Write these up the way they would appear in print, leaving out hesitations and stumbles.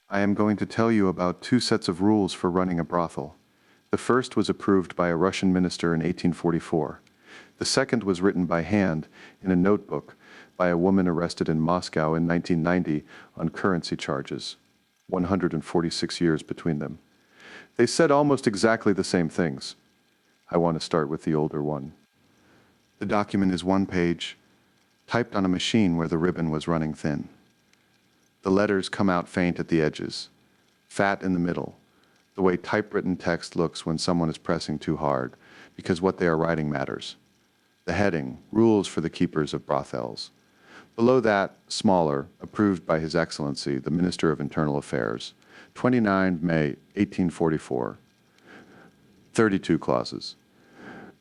I am going to tell you about two sets of rules for running a brothel. The first was approved by a Russian minister in 1844. The second was written by hand in a notebook by a woman arrested in Moscow in 1990 on currency charges, 146 years between them. They said almost exactly the same things. I want to start with the older one. The document is one page, typed on a machine where the ribbon was running thin. The letters come out faint at the edges, fat in the middle, the way typewritten text looks when someone is pressing too hard, because what they are writing matters. The heading, Rules for the Keepers of Brothels. Below that, smaller, approved by His Excellency, the Minister of Internal Affairs, 29 May 1844. 32 clauses.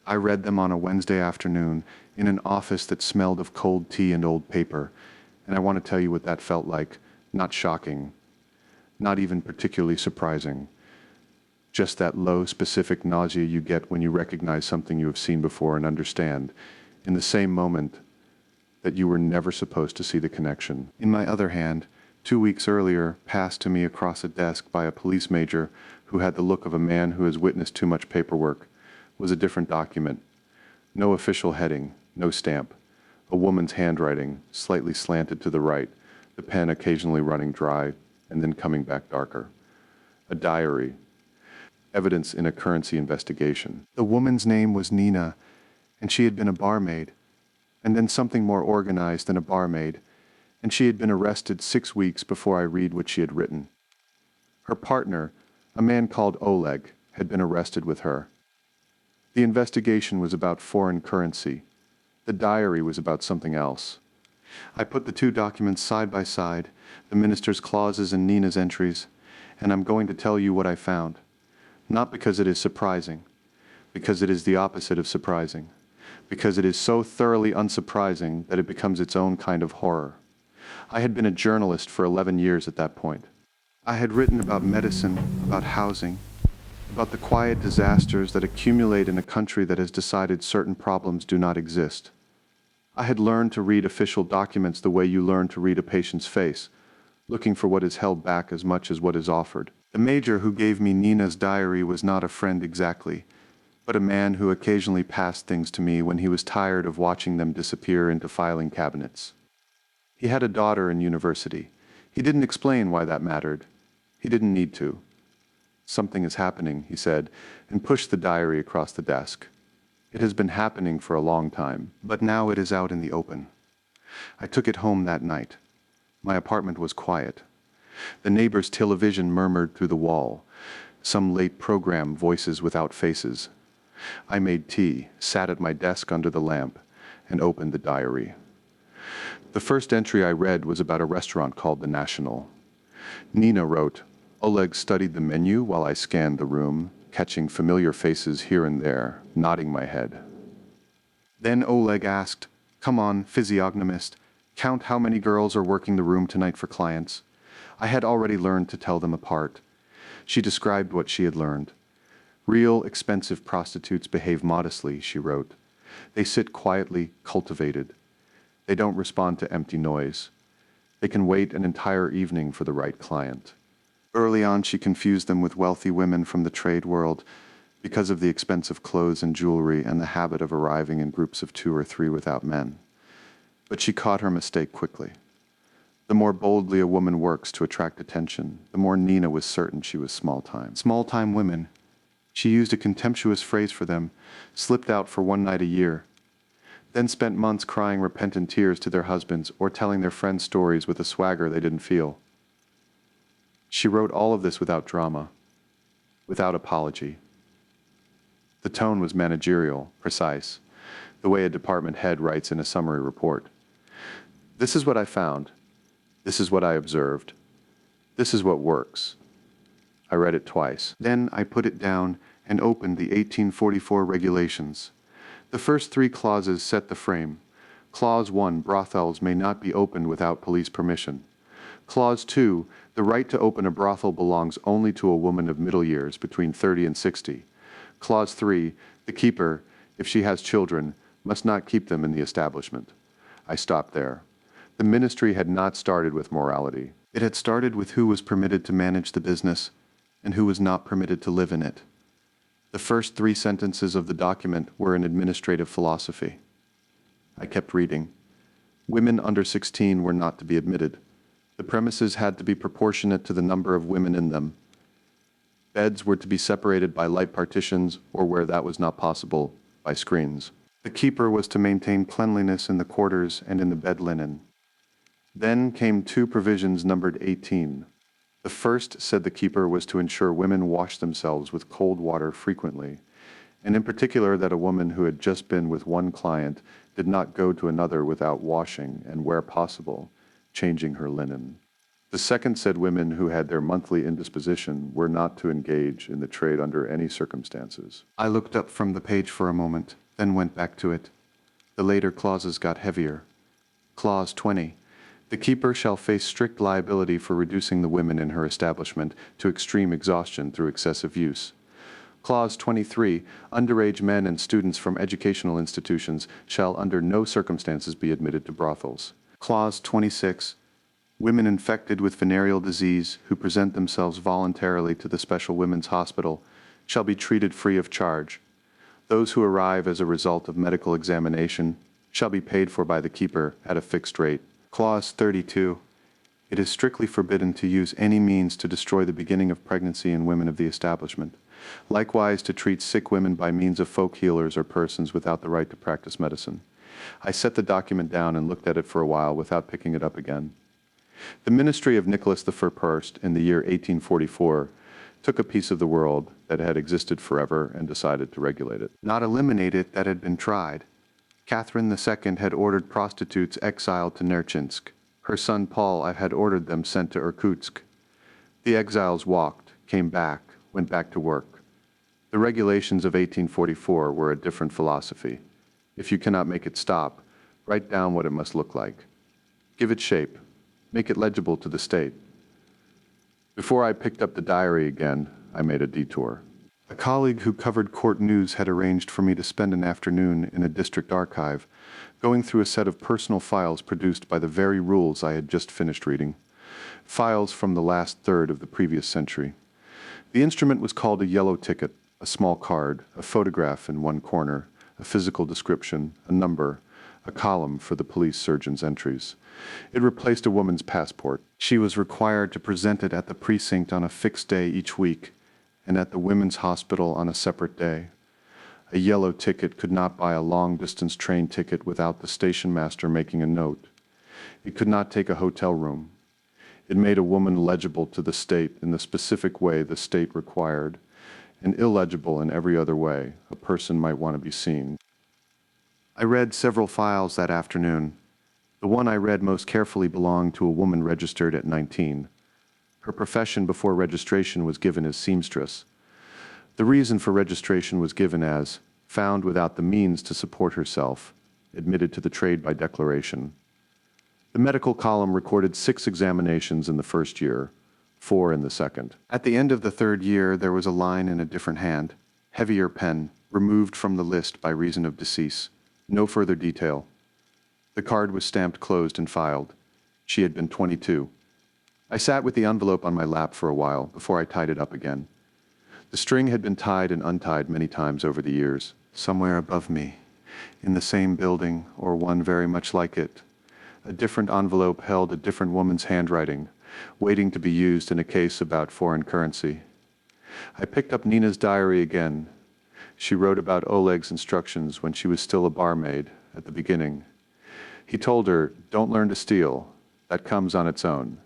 I read them on a Wednesday afternoon in an office that smelled of cold tea and old paper, and I want to tell you what that felt like. Not shocking, not even particularly surprising. Just that low, specific nausea you get when you recognize something you have seen before and understand, in the same moment, that you were never supposed to see the connection. In my other hand, 2 weeks earlier, passed to me across a desk by a police major who had the look of a man who has witnessed too much paperwork, was a different document. No official heading, no stamp. A woman's handwriting, slightly slanted to the right, the pen occasionally running dry and then coming back darker. A diary. Evidence in a currency investigation. The woman's name was Nina, and she had been a barmaid, and then something more organized than a barmaid, and she had been arrested 6 weeks before I read what she had written. Her partner, a man called Oleg, had been arrested with her. The investigation was about foreign currency. The diary was about something else. I put the two documents side by side, the minister's clauses and Nina's entries, and I'm going to tell you what I found. Not because it is surprising, because it is the opposite of surprising, because it is so thoroughly unsurprising that it becomes its own kind of horror. I had been a journalist for 11 years at that point. I had written about medicine, about housing, about the quiet disasters that accumulate in a country that has decided certain problems do not exist. I had learned to read official documents the way you learn to read a patient's face, looking for what is held back as much as what is offered. The major who gave me Nina's diary was not a friend exactly, but a man who occasionally passed things to me when he was tired of watching them disappear into filing cabinets. He had a daughter in university. He didn't explain why that mattered. He didn't need to. Something is happening, he said, and pushed the diary across the desk. It has been happening for a long time, but now it is out in the open. I took it home that night. My apartment was quiet. The neighbor's television murmured through the wall, some late program, Voices Without Faces. I made tea, sat at my desk under the lamp, and opened the diary. The first entry I read was about a restaurant called The National. Nina wrote, Oleg studied the menu while I scanned the room, catching familiar faces here and there, nodding my head. Then Oleg asked, Come on, physiognomist, count how many girls are working the room tonight for clients. I had already learned to tell them apart. She described what she had learned. Real, expensive prostitutes behave modestly, she wrote. They sit quietly, cultivated. They don't respond to empty noise. They can wait an entire evening for the right client. Early on, she confused them with wealthy women from the trade world because of the expensive clothes and jewelry and the habit of arriving in groups of 2 or 3 without men. But she caught her mistake quickly. The more boldly a woman works to attract attention, the more Nina was certain she was small-time. Small-time women. She used a contemptuous phrase for them, slipped out for one night a year, then spent months crying repentant tears to their husbands or telling their friends stories with a swagger they didn't feel. She wrote all of this without drama, without apology. The tone was managerial, precise, the way a department head writes in a summary report. This is what I found. This is what I observed. This is what works. I read it twice. Then I put it down and opened the 1844 regulations. The first 3 clauses set the frame. Clause 1, brothels may not be opened without police permission. Clause 2, the right to open a brothel belongs only to a woman of middle years, between 30 and 60. Clause 3, the keeper, if she has children, must not keep them in the establishment. I stopped there. The ministry had not started with morality. It had started with who was permitted to manage the business and who was not permitted to live in it. The first 3 sentences of the document were an administrative philosophy. I kept reading. Women under 16 were not to be admitted. The premises had to be proportionate to the number of women in them. Beds were to be separated by light partitions, or where that was not possible, by screens. The keeper was to maintain cleanliness in the quarters and in the bed linen. Then came 2 provisions numbered 18. The first, said the keeper, was to ensure women washed themselves with cold water frequently, and in particular that a woman who had just been with one client did not go to another without washing and, where possible, changing her linen. The second said women who had their monthly indisposition were not to engage in the trade under any circumstances. I looked up from the page for a moment, then went back to it. The later clauses got heavier. Clause 20. The keeper shall face strict liability for reducing the women in her establishment to extreme exhaustion through excessive use. Clause 23. Underage men and students from educational institutions shall under no circumstances be admitted to brothels. Clause 26. Women infected with venereal disease who present themselves voluntarily to the Special Women's Hospital shall be treated free of charge. Those who arrive as a result of medical examination shall be paid for by the keeper at a fixed rate. Clause 32. It is strictly forbidden to use any means to destroy the beginning of pregnancy in women of the establishment. Likewise, to treat sick women by means of folk healers or persons without the right to practice medicine. I set the document down and looked at it for a while without picking it up again. The ministry of Nicholas I in the year 1844 took a piece of the world that had existed forever and decided to regulate it. Not eliminate it that had been tried. Catherine II had ordered prostitutes exiled to Nerchinsk. Her son Paul had ordered them sent to Irkutsk. The exiles walked, came back, went back to work. The regulations of 1844 were a different philosophy. If you cannot make it stop, write down what it must look like. Give it shape. Make it legible to the state. Before I picked up the diary again, I made a detour. A colleague who covered court news had arranged for me to spend an afternoon in a district archive, going through a set of personal files produced by the very rules I had just finished reading, files from the last third of the previous century. The instrument was called a yellow ticket, a small card, a photograph in one corner, a physical description, a number, a column for the police surgeon's entries. It replaced a woman's passport. She was required to present it at the precinct on a fixed day each week, and at the women's hospital on a separate day. A yellow ticket could not buy a long-distance train ticket without the station master making a note. It could not take a hotel room. It made a woman legible to the state in the specific way the state required, and illegible in every other way a person might want to be seen. I read several files that afternoon. The one I read most carefully belonged to a woman registered at 19. Her profession before registration was given as seamstress. The reason for registration was given as found without the means to support herself, admitted to the trade by declaration. The medical column recorded 6 examinations in the first year, 4 in the second. At the end of the third year, there was a line in a different hand, heavier pen, removed from the list by reason of decease. No further detail. The card was stamped closed and filed. She had been 22. I sat with the envelope on my lap for a while before I tied it up again. The string had been tied and untied many times over the years, somewhere above me, in the same building or one very much like it. A different envelope held a different woman's handwriting, waiting to be used in a case about foreign currency. I picked up Nina's diary again. She wrote about Oleg's instructions when she was still a barmaid at the beginning. He told her, "Don't learn to steal. That comes on its own.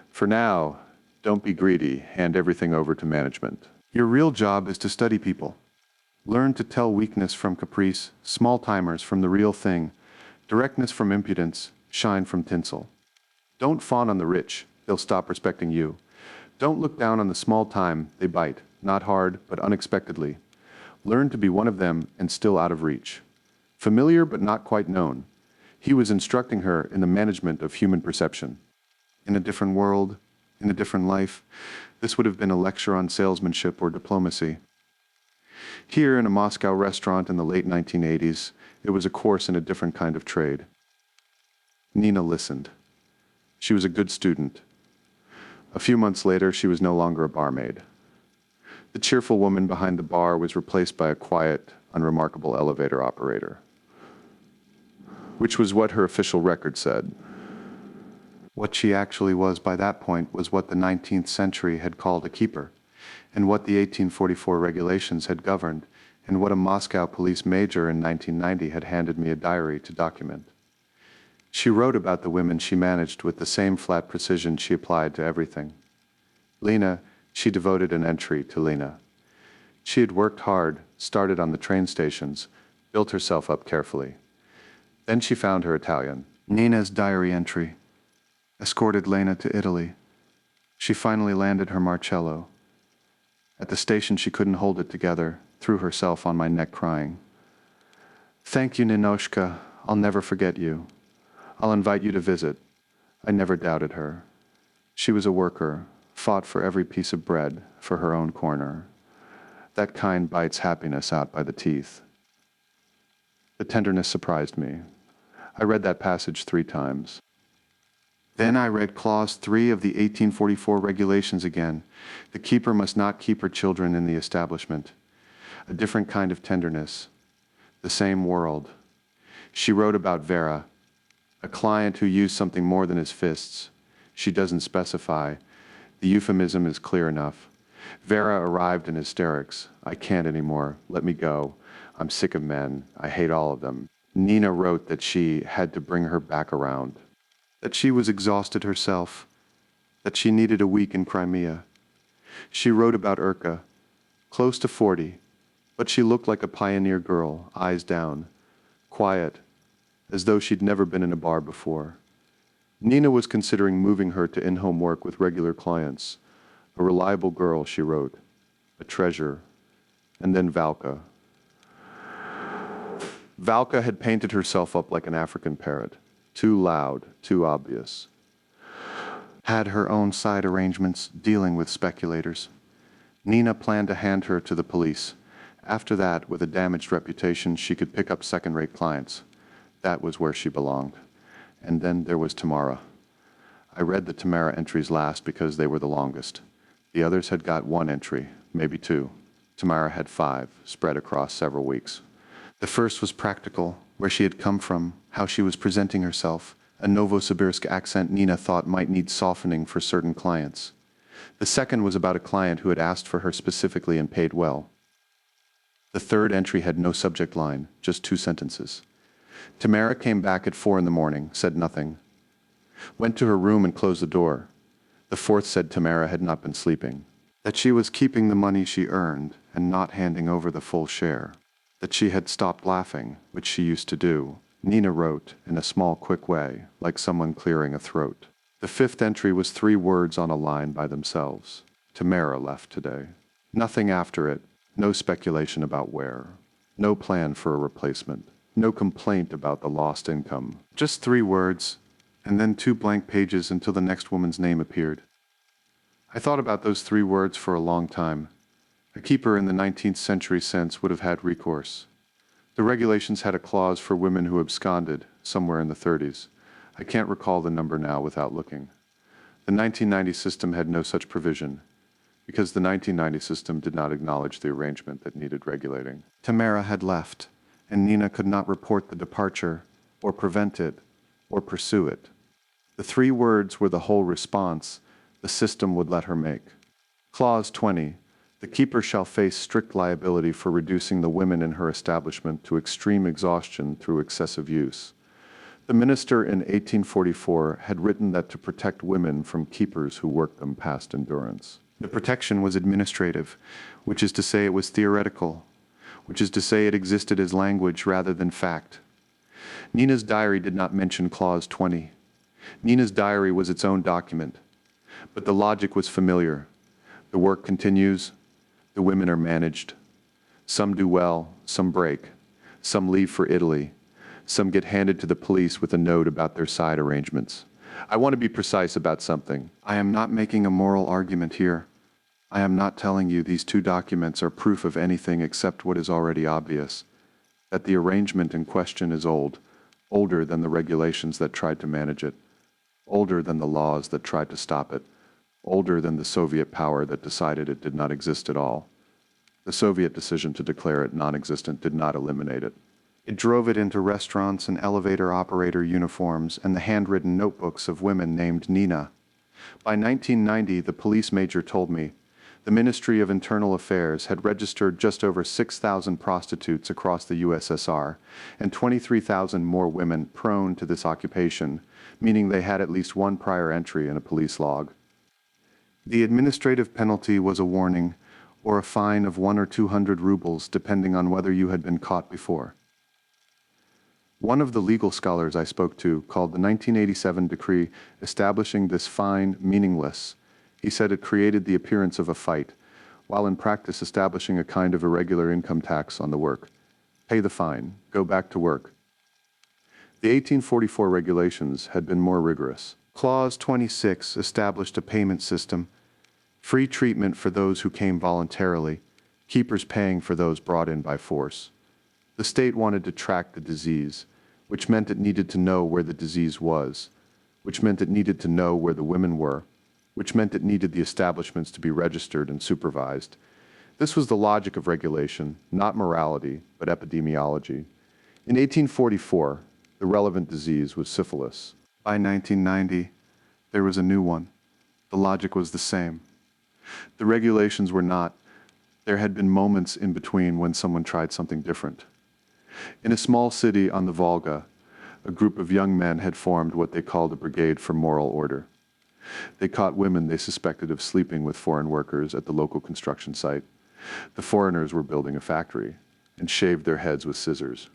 For now, don't be greedy, hand everything over to management. Your real job is to study people. Learn to tell weakness from caprice, small-timers from the real thing, directness from impudence, shine from tinsel. Don't fawn on the rich, they'll stop respecting you. Don't look down on the small time, they bite, not hard, but unexpectedly. Learn to be one of them and still out of reach. Familiar but not quite known. He was instructing her in the management of human perception. In a different world, in a different life, this would have been a lecture on salesmanship or diplomacy. Here in a Moscow restaurant in the late 1980s, it was a course in a different kind of trade. Nina listened. She was a good student, A few months later, she was no longer a barmaid. The cheerful woman behind the bar was replaced by a quiet, unremarkable elevator operator, which was what her official record said. What she actually was by that point was what the 19th century had called a keeper, and what the 1844 regulations had governed, and what a Moscow police major in 1990 had handed me a diary to document. She wrote about the women she managed with the same flat precision she applied to everything. Lena, she devoted an entry to Lena. She had worked hard, started on the train stations, built herself up carefully. Then she found her Italian. Nina's diary entry. Escorted Lena to Italy. She finally landed her Marcello. At the station she couldn't hold it together, threw herself on my neck crying. Thank you, Ninoshka. I'll never forget you. I'll invite you to visit. I never doubted her. She was a worker, fought for every piece of bread, for her own corner. That kind bites happiness out by the teeth. The tenderness surprised me. I read that passage 3 times. Then I read Clause 3 of the 1844 regulations again. The keeper must not keep her children in the establishment. A different kind of tenderness. The same world. She wrote about Vera, a client who used something more than his fists. She doesn't specify. The euphemism is clear enough. Vera arrived in hysterics. I can't anymore. Let me go. I'm sick of men. I hate all of them. Nina wrote that she had to bring her back around. That she was exhausted herself. That she needed a week in Crimea. She wrote about Urka, close to 40, but she looked like a pioneer girl, eyes down, quiet, as though she'd never been in a bar before. Nina was considering moving her to in-home work with regular clients. A reliable girl, she wrote, a treasure. And then Valka. Valka had painted herself up like an African parrot, too loud, too obvious. Had her own side arrangements dealing with speculators. Nina planned to hand her to the police. After that, with a damaged reputation, she could pick up second-rate clients. That was where she belonged. And then there was Tamara. I read the Tamara entries last because they were the longest. The others had got 1 entry, maybe 2. Tamara had 5, spread across several weeks. The first was practical, where she had come from, how she was presenting herself, a Novosibirsk accent Nina thought might need softening for certain clients. The second was about a client who had asked for her specifically and paid well. The third entry had no subject line, just 2 sentences. Tamara came back at 4 in the morning, said nothing. Went to her room and closed the door. The fourth said Tamara had not been sleeping. That she was keeping the money she earned and not handing over the full share. That she had stopped laughing, which she used to do. Nina wrote, in a small, quick way, like someone clearing a throat. The fifth entry was 3 words on a line by themselves. Tamara left today. Nothing after it, no speculation about where. No plan for a replacement. No complaint about the lost income. Just 3 words, and then 2 blank pages until the next woman's name appeared. I thought about those 3 words for a long time. A keeper in the 19th century sense would have had recourse. The regulations had a clause for women who absconded, somewhere in the 30s. I can't recall the number now without looking. The 1990 system had no such provision, because the 1990 system did not acknowledge the arrangement that needed regulating. Tamara had left, and Nina could not report the departure, or prevent it, or pursue it. The 3 words were the whole response the system would let her make. Clause 20. The keeper shall face strict liability for reducing the women in her establishment to extreme exhaustion through excessive use. The minister in 1844 had written that to protect women from keepers who worked them past endurance. The protection was administrative, which is to say it was theoretical, which is to say it existed as language rather than fact. Nina's diary did not mention Clause 20. Nina's diary was its own document, but the logic was familiar. The work continues. The women are managed. Some do well, some break. Some leave for Italy. Some get handed to the police with a note about their side arrangements. I want to be precise about something. I am not making a moral argument here. I am not telling you these 2 documents are proof of anything except what is already obvious, that the arrangement in question is old, older than the regulations that tried to manage it, older than the laws that tried to stop it, older than the Soviet power that decided it did not exist at all. The Soviet decision to declare it non-existent did not eliminate it. It drove it into restaurants and elevator operator uniforms and the handwritten notebooks of women named Nina. By 1990, the police major told me, the Ministry of Internal Affairs had registered just over 6,000 prostitutes across the USSR and 23,000 more women prone to this occupation, meaning they had at least one prior entry in a police log. The administrative penalty was a warning or a fine of 100 or 200 rubles depending on whether you had been caught before. One of the legal scholars I spoke to called the 1987 decree establishing this fine meaningless. He said it created the appearance of a fight, while in practice establishing a kind of irregular income tax on the work. Pay the fine, go back to work. The 1844 regulations had been more rigorous. Clause 26 established a payment system, free treatment for those who came voluntarily, keepers paying for those brought in by force. The state wanted to track the disease, which meant it needed to know where the disease was, which meant it needed to know where the women were, which meant it needed the establishments to be registered and supervised. This was the logic of regulation, not morality, but epidemiology. In 1844, the relevant disease was syphilis. By 1990, there was a new one. The logic was the same. The regulations were not. There had been moments in between when someone tried something different. In a small city on the Volga, a group of young men had formed what they called a brigade for moral order. They caught women they suspected of sleeping with foreign workers at the local construction site. The foreigners were building a factory and shaved their heads with scissors.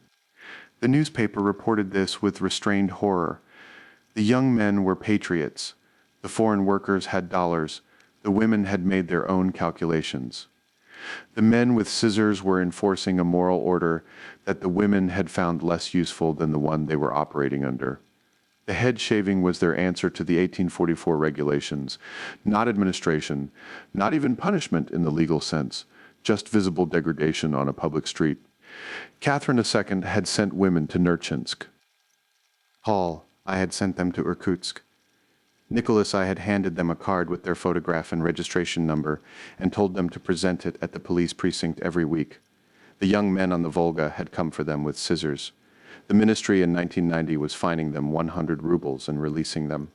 The newspaper reported this with restrained horror. The young men were patriots. The foreign workers had dollars. The women had made their own calculations. The men with scissors were enforcing a moral order that the women had found less useful than the one they were operating under. The head shaving was their answer to the 1844 regulations, not administration, not even punishment in the legal sense, just visible degradation on a public street. Catherine II had sent women to Nerchinsk. Paul, I had sent them to Irkutsk. Nicholas, I had handed them a card with their photograph and registration number and told them to present it at the police precinct every week. The young men on the Volga had come for them with scissors. The ministry in 1990 was fining them 100 rubles and releasing them.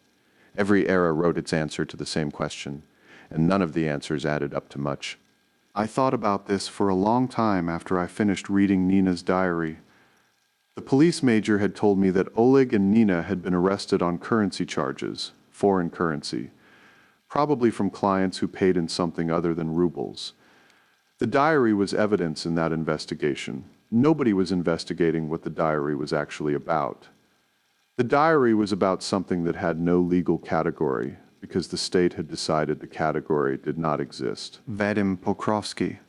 Every era wrote its answer to the same question, and none of the answers added up to much. I thought about this for a long time after I finished reading Nina's diary. The police major had told me that Oleg and Nina had been arrested on currency charges, foreign currency, probably from clients who paid in something other than rubles. The diary was evidence in that investigation. Nobody was investigating what the diary was actually about. The diary was about something that had no legal category because the state had decided the category did not exist. Vadim Pokrovsky,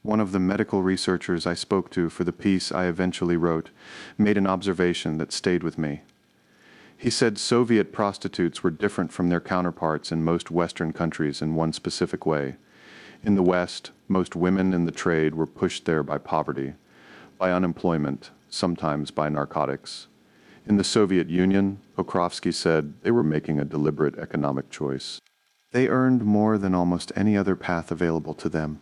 one of the medical researchers I spoke to for the piece I eventually wrote, made an observation that stayed with me. He said Soviet prostitutes were different from their counterparts in most Western countries in one specific way. In the West, most women in the trade were pushed there by poverty, by unemployment, sometimes by narcotics. In the Soviet Union, Pokrovsky said they were making a deliberate economic choice. They earned more than almost any other path available to them.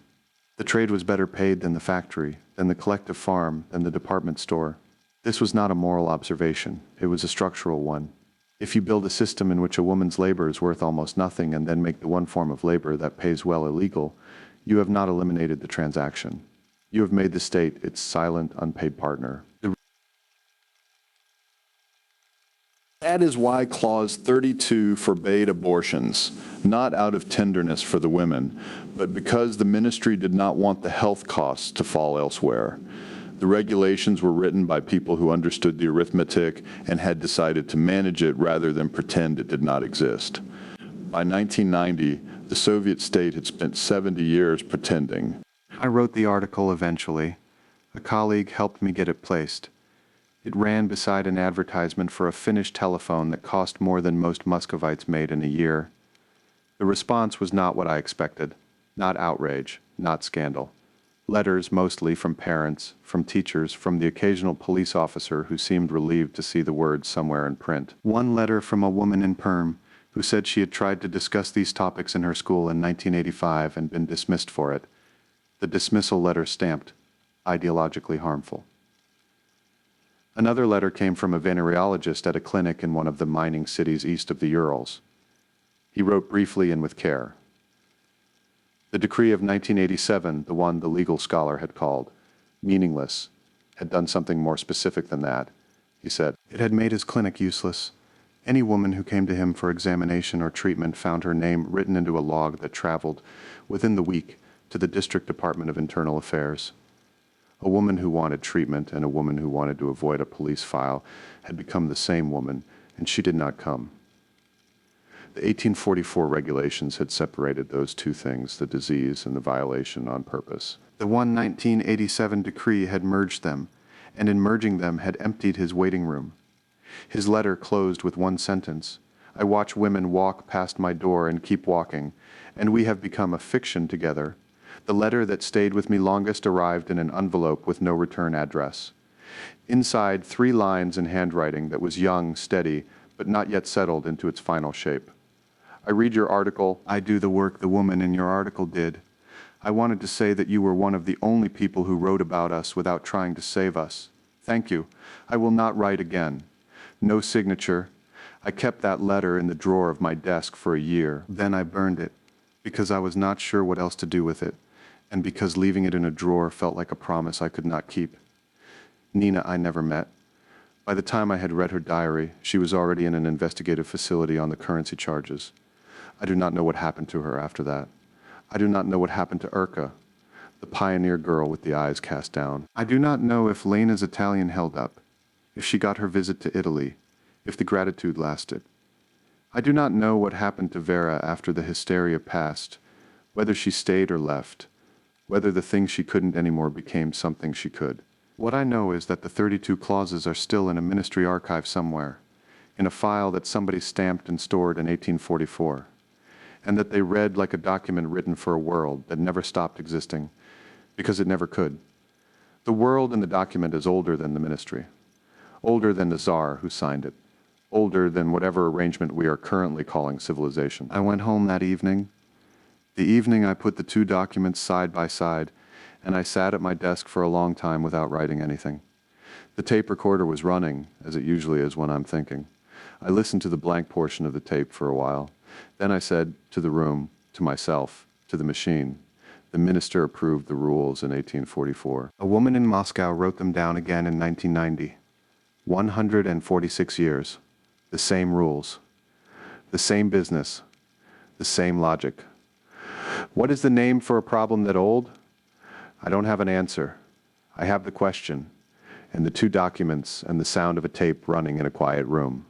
The trade was better paid than the factory, than the collective farm, than the department store. This was not a moral observation, it was a structural one. If you build a system in which a woman's labor is worth almost nothing and then make the one form of labor that pays well illegal, you have not eliminated the transaction. You have made the state its silent, unpaid partner. That is why Clause 32 forbade abortions, not out of tenderness for the women, but because the ministry did not want the health costs to fall elsewhere. The regulations were written by people who understood the arithmetic and had decided to manage it rather than pretend it did not exist. By 1990, the Soviet state had spent 70 years pretending. I wrote the article eventually. A colleague helped me get it placed. It ran beside an advertisement for a Finnish telephone that cost more than most Muscovites made in a year. The response was not what I expected. Not outrage, not scandal. Letters mostly from parents, from teachers, from the occasional police officer who seemed relieved to see the words somewhere in print. One letter from a woman in Perm, who said she had tried to discuss these topics in her school in 1985 and been dismissed for it. The dismissal letter stamped, ideologically harmful. Another letter came from a venereologist at a clinic in one of the mining cities east of the Urals. He wrote briefly and with care. The decree of 1987, the one the legal scholar had called meaningless, had done something more specific than that, he said. It had made his clinic useless. Any woman who came to him for examination or treatment found her name written into a log that traveled, within the week, to the District Department of Internal Affairs. A woman who wanted treatment and a woman who wanted to avoid a police file had become the same woman, and she did not come. The 1844 regulations had separated those two things, the disease and the violation, on purpose. The 1987 decree had merged them, and in merging them had emptied his waiting room. His letter closed with one sentence: I watch women walk past my door and keep walking, and we have become a fiction together. The letter that stayed with me longest arrived in an envelope with no return address. Inside, 3 lines in handwriting that was young, steady, but not yet settled into its final shape. I read your article. I do the work the woman in your article did. I wanted to say that you were one of the only people who wrote about us without trying to save us. Thank you. I will not write again. No signature. I kept that letter in the drawer of my desk for a year. Then I burned it, because I was not sure what else to do with it, and because leaving it in a drawer felt like a promise I could not keep. Nina I never met. By the time I had read her diary, she was already in an investigative facility on the currency charges. I do not know what happened to her after that. I do not know what happened to Urka, the pioneer girl with the eyes cast down. I do not know if Lena's Italian held up, if she got her visit to Italy, if the gratitude lasted. I do not know what happened to Vera after the hysteria passed, whether she stayed or left, whether the thing she couldn't anymore became something she could. What I know is that the 32 clauses are still in a ministry archive somewhere, in a file that somebody stamped and stored in 1844, and that they read like a document written for a world that never stopped existing, because it never could. The world in the document is older than the ministry, older than the czar who signed it, older than whatever arrangement we are currently calling civilization. I went home that evening, the evening I put the 2 documents side by side, and I sat at my desk for a long time without writing anything. The tape recorder was running, as it usually is when I'm thinking. I listened to the blank portion of the tape for a while. Then I said to the room, to myself, to the machine, the minister approved the rules in 1844. A woman in Moscow wrote them down again in 1990. 146 years. The same rules. The same business. The same logic. What is the name for a problem that old? I don't have an answer. I have the question, and the 2 documents and the sound of a tape running in a quiet room.